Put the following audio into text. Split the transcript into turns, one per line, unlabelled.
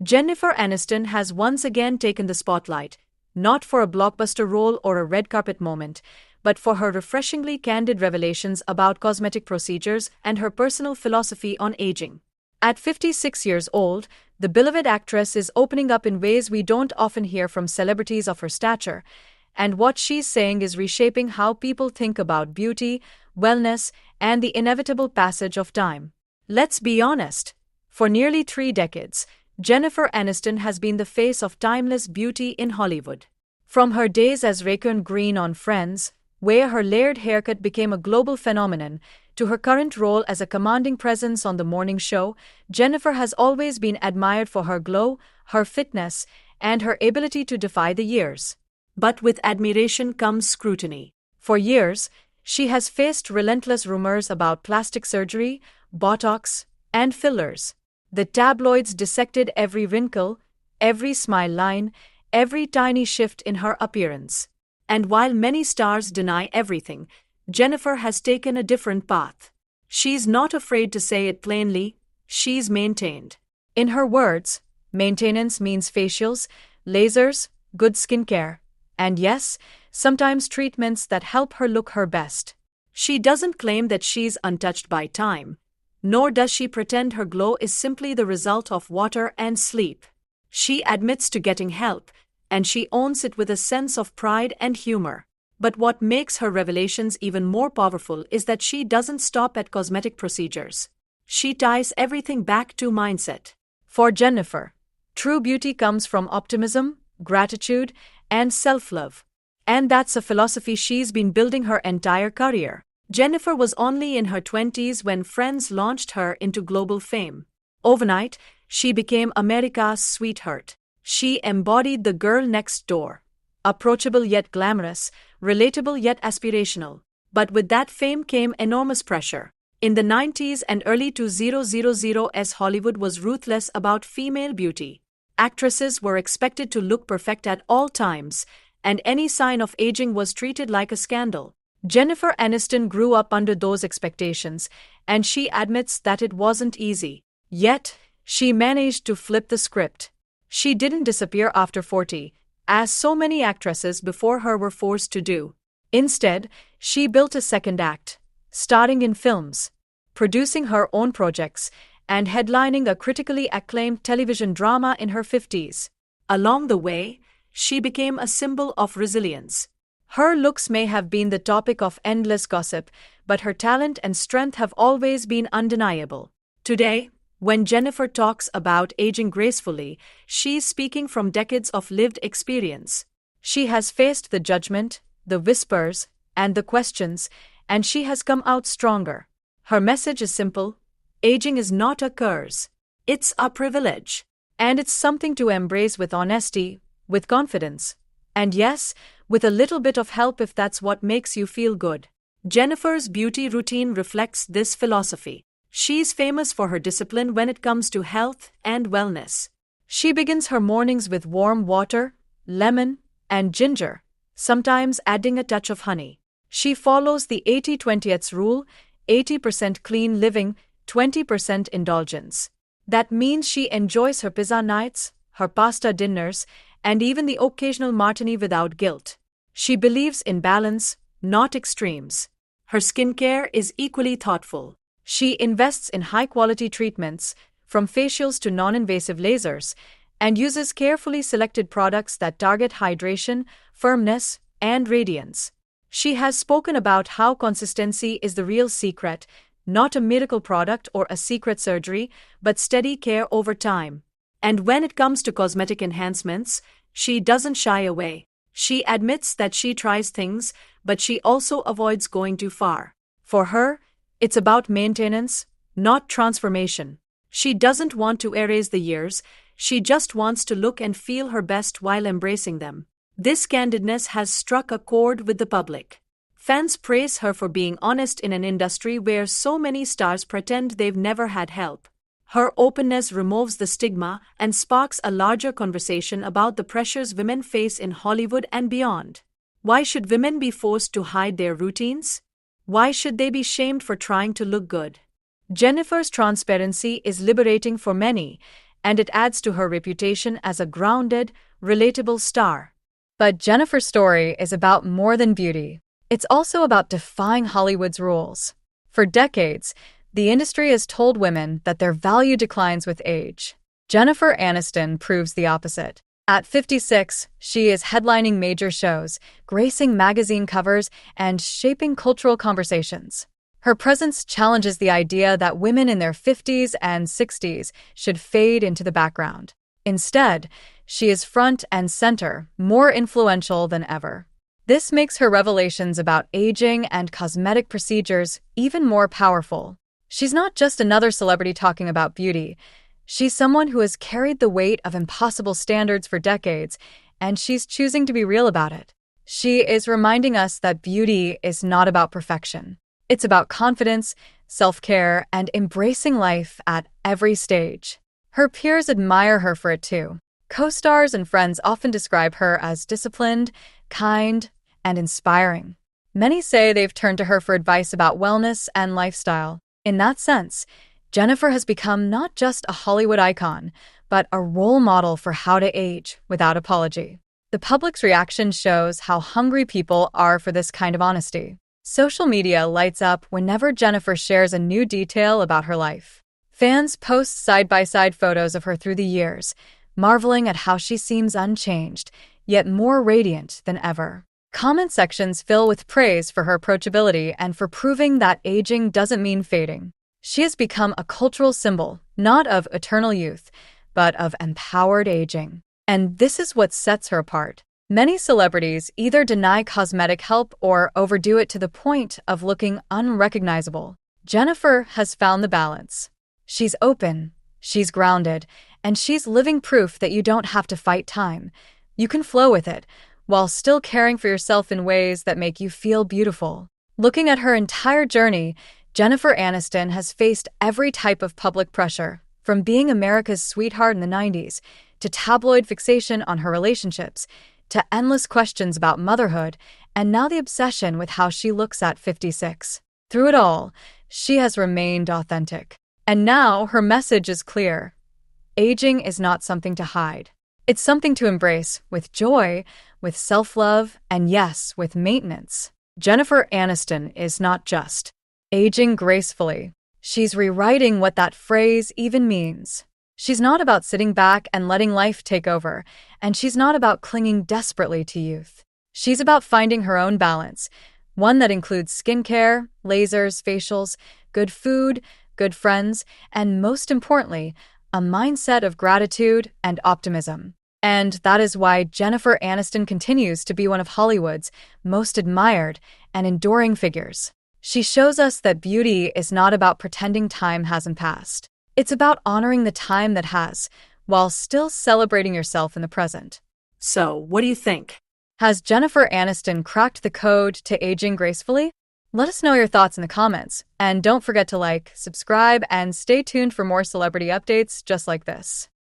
Jennifer Aniston has once again taken the spotlight, not for a blockbuster role or a red carpet moment, but for her refreshingly candid revelations about cosmetic procedures and her personal philosophy on aging. At 56 years old, the beloved actress is opening up in ways we don't often hear from celebrities of her stature, and what she's saying is reshaping how people think about beauty, wellness, and the inevitable passage of time. Let's be honest. For nearly 3 decades, Jennifer Aniston has been the face of timeless beauty in Hollywood. From her days as Raccoon Green on Friends, where her layered haircut became a global phenomenon, to her current role as a commanding presence on The Morning Show, Jennifer has always been admired for her glow, her fitness, and her ability to defy the years. But with admiration comes scrutiny. For years, she has faced relentless rumors about plastic surgery, Botox, and fillers. The tabloids dissected every wrinkle, every smile line, every tiny shift in her appearance. And while many stars deny everything, Jennifer has taken a different path. She's not afraid to say it plainly, she's maintained. In her words, maintenance means facials, lasers, good skincare, and yes, sometimes treatments that help her look her best. She doesn't claim that she's untouched by time, nor does she pretend her glow is simply the result of water and sleep. She admits to getting help, and she owns it with a sense of pride and humor. But what makes her revelations even more powerful is that she doesn't stop at cosmetic procedures. She ties everything back to mindset. For Jennifer, true beauty comes from optimism, gratitude, and self-love. And that's a philosophy she's been building her entire career. Jennifer was only in her 20s when Friends launched her into global fame. Overnight, she became America's sweetheart. She embodied the girl next door. Approachable yet glamorous, relatable yet aspirational. But with that fame came enormous pressure. In the 90s and early 2000s, Hollywood was ruthless about female beauty. Actresses were expected to look perfect at all times, and any sign of aging was treated like a scandal. Jennifer Aniston grew up under those expectations, and she admits that it wasn't easy. Yet, she managed to flip the script. She didn't disappear after 40, as so many actresses before her were forced to do. Instead, she built a second act, starring in films, producing her own projects, and headlining a critically acclaimed television drama in her 50s. Along the way, she became a symbol of resilience. Her looks may have been the topic of endless gossip, but her talent and strength have always been undeniable. Today, when Jennifer talks about aging gracefully, she's speaking from decades of lived experience. She has faced the judgment, the whispers, and the questions, and she has come out stronger. Her message is simple: aging is not a curse. It's a privilege. And it's something to embrace with honesty, with confidence, and yes, with a little bit of help if that's what makes you feel good. Jennifer's beauty routine reflects this philosophy. She's famous for her discipline when it comes to health and wellness. She begins her mornings with warm water, lemon, and ginger, sometimes adding a touch of honey. She follows the 80-20 rule, 80% clean living, 20% indulgence. That means she enjoys her pizza nights, her pasta dinners, and even the occasional martini without guilt. She believes in balance, not extremes. Her skincare is equally thoughtful. She invests in high-quality treatments, from facials to non-invasive lasers, and uses carefully selected products that target hydration, firmness, and radiance. She has spoken about how consistency is the real secret, not a miracle product or a secret surgery, but steady care over time. And when it comes to cosmetic enhancements, she doesn't shy away. She admits that she tries things, but she also avoids going too far. For her, it's about maintenance, not transformation. She doesn't want to erase the years, she just wants to look and feel her best while embracing them. This candidness has struck a chord with the public. Fans praise her for being honest in an industry where so many stars pretend they've never had help. Her openness removes the stigma and sparks a larger conversation about the pressures women face in Hollywood and beyond. Why should women be forced to hide their routines? Why should they be shamed for trying to look good? Jennifer's transparency is liberating for many, and it adds to her reputation as a grounded, relatable star. But Jennifer's story is about more than beauty. It's also about defying Hollywood's rules. For decades, the industry has told women that their value declines with age. Jennifer Aniston proves the opposite. At 56, she is headlining major shows, gracing magazine covers, and shaping cultural conversations. Her presence challenges the idea that women in their 50s and 60s should fade into the background. Instead, she is front and center, more influential than ever. This makes her revelations about aging and cosmetic procedures even more powerful. She's not just another celebrity talking about beauty. She's someone who has carried the weight of impossible standards for decades, and she's choosing to be real about it. She is reminding us that beauty is not about perfection. It's about confidence, self-care, and embracing life at every stage. Her peers admire her for it too. Co-stars and friends often describe her as disciplined, kind, and inspiring. Many say they've turned to her for advice about wellness and lifestyle. In that sense, Jennifer has become not just a Hollywood icon, but a role model for how to age without apology. The public's reaction shows how hungry people are for this kind of honesty. Social media lights up whenever Jennifer shares a new detail about her life. Fans post side-by-side photos of her through the years, marveling at how she seems unchanged, yet more radiant than ever. Comment sections fill with praise for her approachability and for proving that aging doesn't mean fading. She has become a cultural symbol, not of eternal youth, but of empowered aging. And this is what sets her apart. Many celebrities either deny cosmetic help or overdo it to the point of looking unrecognizable. Jennifer has found the balance. She's open, she's grounded, and she's living proof that you don't have to fight time. You can flow with it, while still caring for yourself in ways that make you feel beautiful. Looking at her entire journey, Jennifer Aniston has faced every type of public pressure, from being America's sweetheart in the 90s, to tabloid fixation on her relationships, to endless questions about motherhood, and now the obsession with how she looks at 56. Through it all, she has remained authentic. And now her message is clear. Aging is not something to hide. It's something to embrace with joy, with self-love, and yes, with maintenance. Jennifer Aniston is not just aging gracefully. She's rewriting what that phrase even means. She's not about sitting back and letting life take over, and she's not about clinging desperately to youth. She's about finding her own balance, one that includes skincare, lasers, facials, good food, good friends, and most importantly, a mindset of gratitude and optimism. And that is why Jennifer Aniston continues to be one of Hollywood's most admired and enduring figures. She shows us that beauty is not about pretending time hasn't passed. It's about honoring the time that has, while still celebrating yourself in the present.
So, what do you think?
Has Jennifer Aniston cracked the code to aging gracefully? Let us know your thoughts in the comments, and don't forget to like, subscribe, and stay tuned for more celebrity updates just like this.